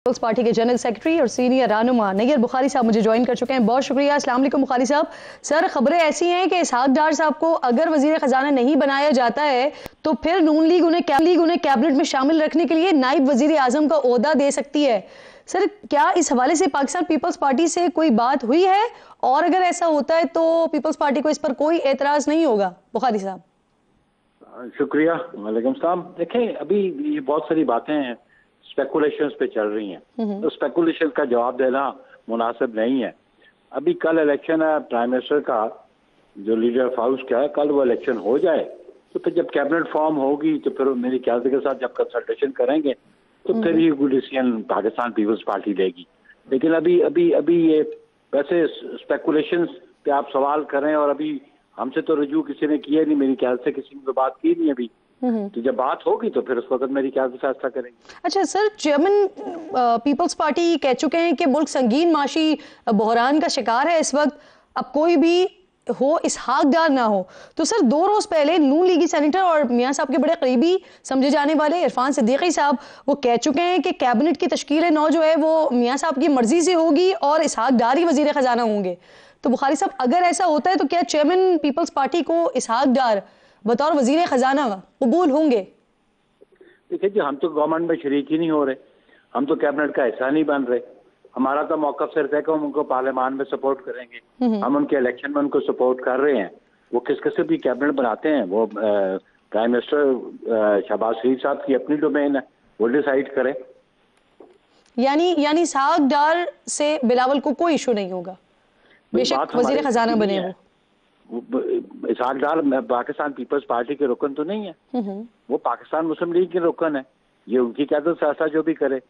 Peoples party के general secretary और senior रहनुमा नैयर बुखारी साहब मुझे ज्वाइन कर चुके हैं। बहुत शुक्रिया। अस्सलाम वालेकुम बुखारी साहब। सर, खबरें ऐसी हैं कि इसहाक डार साहब को अगर वजीर खजाना नहीं बनाया जाता है तो फिर नून लीग उन्हें कैबिनेट में शामिल रखने के लिए नायब वजीर आजम का ओहदा दे सकती है। सर, क्या इस हवाले से पाकिस्तान पीपल्स पार्टी से कोई बात हुई है, और अगर ऐसा होता है तो पीपल्स पार्टी को इस पर कोई एतराज नहीं होगा? बुखारी साहब। शुक्रिया। वालेकुम सलाम। देखें, अभी ये बहुत सारी बातें हैं स्पेकुलेशंस पे चल रही हैं, तो स्पेकुलेशन का जवाब देना मुनासिब नहीं है। अभी कल इलेक्शन है प्राइम मिनिस्टर का, जो लीडर ऑफ हाउस का है, कल वो इलेक्शन हो जाए तो फिर जब कैबिनेट फॉर्म होगी तो फिर मेरी क्यादत के साथ जब कंसल्टेशन करेंगे तो फिर ये कोई डिसीजन पाकिस्तान पीपल्स पार्टी लेगी। लेकिन अभी ये वैसे स्पेकुलेशंस पे आप सवाल करें, और अभी हमसे तो रजू किसी ने किया नहीं, मेरी ख्याल से किसी ने तो बात की नहीं अभी। तो जब बात होगी तो फिर उस वक्त मेरी क्या फैसला करेंगे। अच्छा सर, चेयरमैन पीपल्स पार्टी कह चुके हैं कि मुल्क संगीन माशी बहरान का शिकार है इस वक्त, अब कोई भी हो इसहाक डार ना हो। तो सर, 2 रोज पहले नून लीगी सेनेटर और मियां साहब के बड़े करीबी समझे जाने वाले इरफान सिद्दीकी साहब वो कह चुके हैं कि कैबिनेट की तश्कील नौ जो है वो मियां साहब की मर्जी से होगी और इसहाक डार ही वजीर खजाना होंगे। तो बुखारी साहब, अगर ऐसा होता है तो क्या चेयरमैन पीपल्स पार्टी को इसहाक डार बतौर वजीर खजाना कबूल होंगे? देखिए जी, हम तो गवर्नमेंट में शरीक ही नहीं हो रहे, हम तो कैबिनेट का हिस्सा नहीं बन रहे। हमारा तो मौक़िफ़ सिर्फ है कि हम उनको पार्लियामान में सपोर्ट करेंगे। हम उनके इलेक्शन में उनको सपोर्ट कर रहे हैं। वो किस किस्म की कैबिनेट बनाते हैं वो प्राइम मिनिस्टर शहबाज शरीफ साहब की अपनी डोमेन है, वो डिसाइड करें। यानी इसहाक डार से बिलावल को कोई इशू नहीं होगा, बेशक वजीर खजाना बने वो। इसहाक डार पाकिस्तान पीपल्स पार्टी के रुकन तो नहीं है, वो पाकिस्तान मुस्लिम लीग के रुकन है। ये उनकी क़यादत फैसला जो भी करे।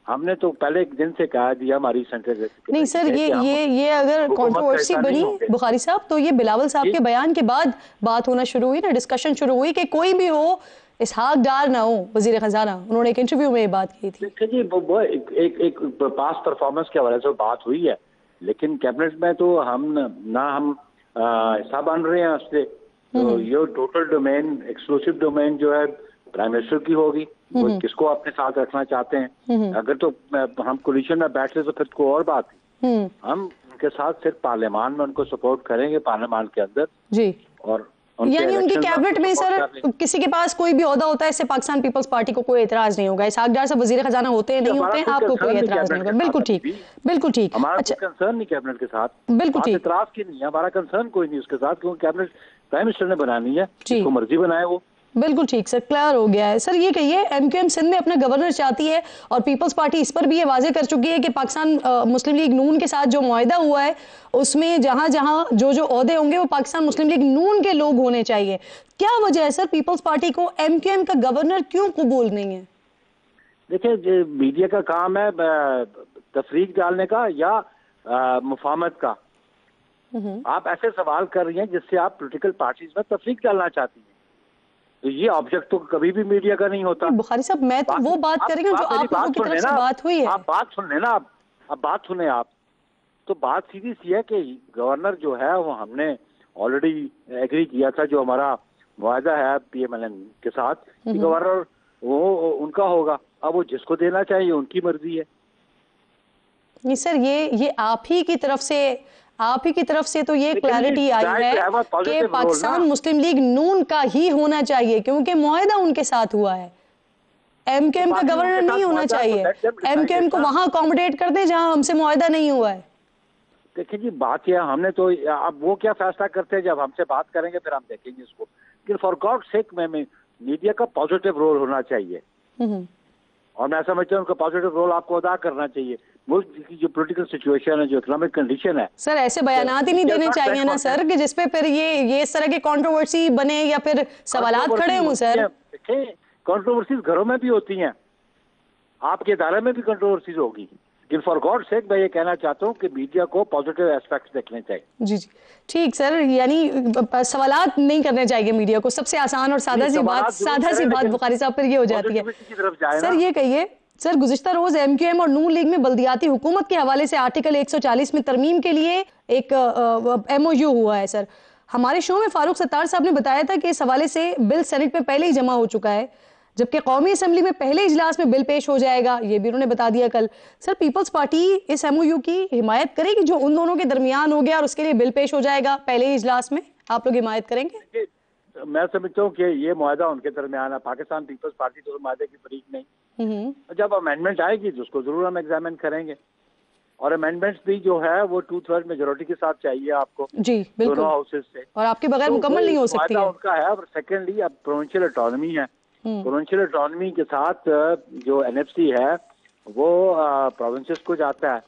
हमने तो पहले एक दिन से कहा दिया हमारी सेंट्रल नहीं सर, ये अगर कंट्रोवर्सी बनी बुखारी साहब तो ये बिलावल साहब के बयान के बाद बात होना शुरू हुई ना, डिस्कशन शुरू हुई कि कोई भी हो इसहाक डार ना हो वजीर खजाना। उन्होंने एक इंटरव्यू में ये बात की थी। जी, वो एक पास परफॉर्मेंस के हवाले से बात हुई है, लेकिन कैबिनेट में तो हम हिस्सा बन रहे हैं उससे। तो ये टोटल डोमेन, एक्सक्लूसिव डोमेन जो है प्राइम मिनिस्टर की होगी, वो किसको अपने साथ रखना चाहते हैं। अगर तो हम कोलिशन में बैठे तो फिर कोई और बात है। हम उनके साथ सिर्फ पार्लियामान में उनको सपोर्ट करेंगे, पार्लियामान के अंदर जी। और यानी उनकी कैबिनेट में सर किसी के पास कोई भी ओहदा होता है, इससे पाकिस्तान पीपल्स पार्टी को कोई एतराज नहीं होगा। इसहाक डार साहब वजीर खजाना होते हैं नहीं होते हैं, आपको कोई एतराज नहीं होगा। बिल्कुल ठीक, बिल्कुल ठीक। हमारा कंसर्न नहीं कैबिनेट के साथ, बिल्कुल ठीक, एतराज की नहीं है, हमारा कंसर्न कोई नहीं उसके साथ, क्योंकि कैबिनेट प्राइम मिनिस्टर ने बनानी है, जिसको मर्जी बनाए वो। बिल्कुल ठीक सर, क्लियर हो गया है। सर, ये कहिए, एमक्यूएम सिंध में अपना गवर्नर चाहती है और पीपल्स पार्टी इस पर भी ये वाजे कर चुकी है कि पाकिस्तान मुस्लिम लीग नून के साथ जो मुआहिदा हुआ है उसमें जहां जहां जो ओहदे होंगे वो पाकिस्तान मुस्लिम लीग नून के लोग होने चाहिए। क्या वजह है सर, पीपल्स पार्टी को एमक्यूएम का गवर्नर क्यों कबूल नहीं है? देखिए, मीडिया का काम है तफरीक डालने का या मुफाहमत का। आप ऐसे सवाल कर रही हैं जिससे आप पोलिटिकल पार्टीज में तफरीक डालना चाहती हैं, तो ये ऑब्जेक्ट तो कभी भी मीडिया का नहीं होता। बुखारी साहब, मैं तो वो बात कर रही हूँ जो आप लोगों की तरफ से बात हुई है। आप बात सुन लेना, अब बात सुने आप। तो बात सीधी सी है कि गवर्नर जो है वो हमने ऑलरेडी एग्री किया था, जो हमारा मुआहदा है पीएमएलएन के साथ, गवर्नर वो उनका होगा। अब वो जिसको देना चाहिए उनकी मर्जी है। नहीं सर, ये आप ही की तरफ से तो ये क्लैरिटी आई है कि पाकिस्तान मुस्लिम लीग नून का ही होना चाहिए, क्योंकि मुआहिदा उनके साथ हुआ है। एमकेएम का गवर्नर नहीं होना चाहिए। एमकेएम को वहां अकोमोडेट कर दे जहां हमसे मुआहिदा नहीं हुआ है। देखिए जी, बात यह हमने तो, अब वो क्या फैसला करते हैं जब हमसे बात करेंगे फिर हम देखेंगे इसको। लेकिन फॉर गॉड सेक में मीडिया का पॉजिटिव रोल होना चाहिए, और मैं समझता हूँ उनका पॉजिटिव रोल आपको अदा करना चाहिए। मुल्क की जो पॉलिटिकल सिचुएशन है, जो इकोनॉमिक कंडीशन है, सर ऐसे बयानात ही नहीं देने चाहिए ना सर कि जिसपे फिर ये इस तरह की कंट्रोवर्सी बने या फिर सवालात खड़े हों। सर देखिए, कंट्रोवर्सीज घरों में भी होती हैं, आपके इदारे में भी कंट्रोवर्सीज होगी, लेकिन फॉर गॉड सेक मैं ये कहना चाहता हूँ कि मीडिया को पॉजिटिव एस्पेक्ट्स देखने चाहिए। जी जी ठीक सर, यानी सवालात नहीं करने चाहिए मीडिया को। सबसे आसान और सादा सी बात बुखारी साहब फिर ये हो जाती है। सर ये कहिए सर, गुज़िश्ता रोज एमक्यूएम और नून लीग में बल्दियाती हुकूमत के हवाले से आर्टिकल 140 में तरमीम के लिए एक MOU हुआ है। सर, हमारे शो में फारूक सत्तार साहब ने बताया था कि इस हवाले से बिल सेनेट में पहले ही जमा हो चुका है, जबकि कौमी असेंबली में पहले इजलास में बिल पेश हो जाएगा, ये भी उन्होंने बता दिया कल। सर, पीपल्स पार्टी इस एमओयू की हिमायत करेगी जो उन दोनों के दरमियान हो गया और उसके लिए बिल पेश हो जाएगा पहले इजलास में? आप लोग हिमायत करेंगे? मैं समझता हूँ कि ये मुआहदा उनके दरमियान है। पाकिस्तान पीपल्स पार्टी तो मुआहदे की फरीक नहीं। जब अमेंडमेंट आएगी तो उसको जरूर हम एग्जामिन करेंगे, और अमेंडमेंट्स भी जो है वो 2/3 मेजोरिटी के साथ चाहिए आपको जी, बिल्कुल, दोनों हाउसेज से, और आपके बगैर तो मुकम्मल नहीं हो सकती है। उनका है। और सेकेंडली अब प्रोविंशियल ऑटोनॉमी है, प्रोविंशियल ऑटोनॉमी के साथ जो एनएफसी है वो प्रोविंसेस को जाता है,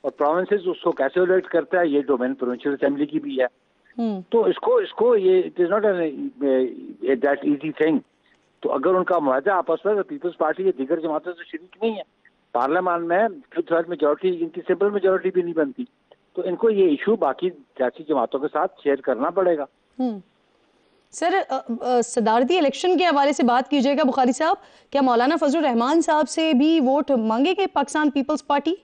और प्रोविंसेस उसको कैसे इलेक्ट करता है ये डोमेन प्रोविंशियल असेंबली की भी है। तो इसको ये it is not that easy thing. तो अगर उनका मुआहदा आपस में, तो पीपल्स पार्टी ये दीगर जमातों से शरीक नहीं है पार्लियामान में, 2/3 मेजोरिटी, इनकी सिंपल मेजोरिटी भी नहीं बनती, तो इनको ये इशू बाकी सियासी जमातों के साथ शेयर करना पड़ेगा। सर, सदारती इलेक्शन के हवाले से बात कीजिएगा बुखारी साहब, क्या मौलाना फजलुर रहमान साहब से भी वोट मांगेंगे पाकिस्तान पीपल्स पार्टी?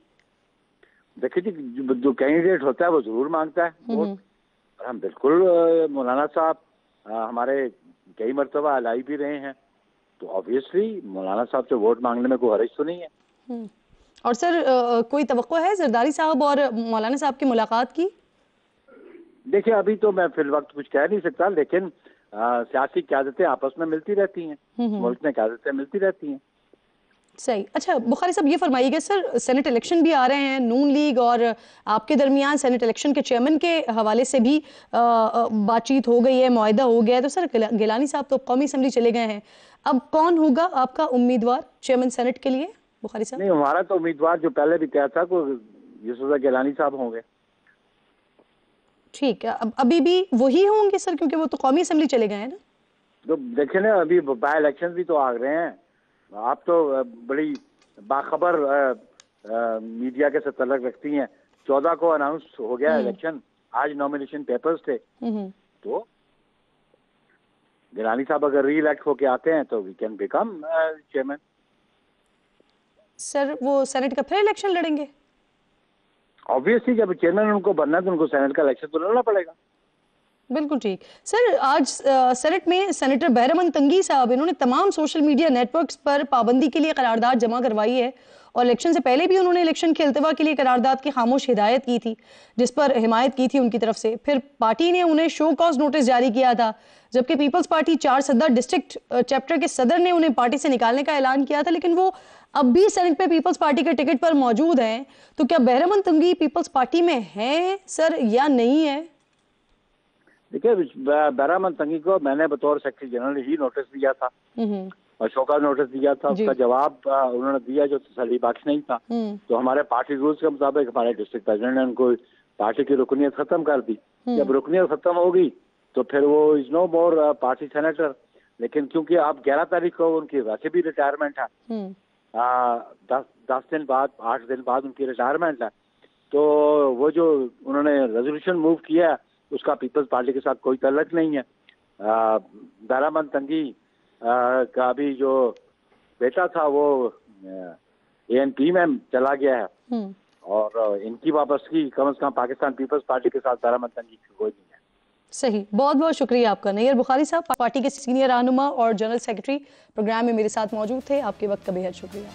देखिए जी, जो कैंडिडेट होता है वो जरूर मांगता है वोट, और हम बिल्कुल मौलाना साहब हमारे कई मरतबा अलाई भी रहे हैं, तो ऑब्वियसली मौलाना साहब से वोट मांगने में कोई हर्ज तो नहीं है। और सर, कोई तवक्को है जरदारी साहब और मौलाना साहब की मुलाकात की? देखिए अभी तो मैं फिल वक्त कुछ कह नहीं सकता, लेकिन सियासी क़यादतें आपस में मिलती रहती हैं, मुल्क में क़यादतें मिलती रहती हैं। सही। अच्छा बुखारी साहब, ये फरमाइएगा सर, सेनेट इलेक्शन भी आ रहे हैं, नून लीग और आपके दरमियान सेनेट इलेक्शन के चेयरमैन के हवाले से भी बातचीत हो गई है, मुआहदा हो गया है, तो सर गिलानी साहब तो कौमी असेंबली चले गए हैं, अब कौन होगा आपका उम्मीदवार चेयरमैन सेनेट के लिए बुखारी साहब? नहीं, हमारा तो उम्मीदवार जो पहले भी तय था वो यूसुफ गिलानी साहब होंगे। ठीक है, अब अभी भी वही होंगे सर, क्योंकि वो तो कौमी असेंबली चले गए हैं ना? तो देखे ना, अभी बाय इलेक्शन भी तो आ रहे हैं। आप तो बड़ी बाखबर मीडिया के साथ तल्लुक रखती हैं। 14 को अनाउंस हो गया इलेक्शन, आज नॉमिनेशन पेपर्स थे, तो गिलानी साहब अगर री इलेक्ट होके आते हैं तो we can become chairman. Sir वो सेनेट का फिर इलेक्शन लड़ेंगे? ऑब्वियसली जब चेयरमैन उनको बनना है तो उनको सेनेट का इलेक्शन तो लड़ना पड़ेगा। बिल्कुल ठीक। सर, आज सेनेट में सेनेटर बहरमन तंगी साहब, इन्होंने तमाम सोशल मीडिया नेटवर्क्स पर पाबंदी के लिए करारदाद जमा करवाई है, और इलेक्शन से पहले भी उन्होंने इलेक्शन के अल्तवा के लिए करारदाद की खामोश हिदायत की थी, जिस पर हिमायत की थी उनकी तरफ से। फिर पार्टी ने उन्हें शो कॉज नोटिस जारी किया था, जबकि पीपल्स पार्टी 4 सदर डिस्ट्रिक्ट चैप्टर के सदर ने उन्हें पार्टी से निकालने का ऐलान किया था, लेकिन वो अब भी सेनेट में पीपल्स पार्टी के टिकट पर मौजूद हैं। तो क्या बहरमन तंगी पीपल्स पार्टी में है सर या नहीं है? देखिए, बहरमन तंगी को मैंने बतौर सेक्रेटरी जनरल ही नोटिस दिया था और शोकॉज नोटिस दिया था। उसका जवाब उन्होंने दिया जो तसल्ली बख्श नहीं था। तो हमारे पार्टी रूल्स के मुताबिक हमारे डिस्ट्रिक्ट प्रेसिडेंट ने उनको पार्टी की रुकनीत खत्म कर दी। जब रुकनीत खत्म होगी तो फिर वो is no more party senator. लेकिन क्योंकि अब 11 तारीख को उनकी वैसे भी रिटायरमेंट है, 10 दिन बाद 8 दिन बाद उनकी रिटायरमेंट है, तो वो जो उन्होंने रेजोल्यूशन मूव किया उसका पीपल्स पार्टी के साथ कोई तल्लुक नहीं है। बहरमन तंगी का भी जो बेटा था वो ANP में चला गया है, और इनकी वापसी कम से कम पाकिस्तान पीपल्स पार्टी के साथ बहरमन तंगी की कोई नहीं है। सही, बहुत बहुत शुक्रिया आपका। नैयर बुखारी साहब पार्टी के सीनियर रहनुमा और जनरल सेक्रेटरी प्रोग्राम में मेरे साथ मौजूद थे। आपके वक्त का बेहद शुक्रिया।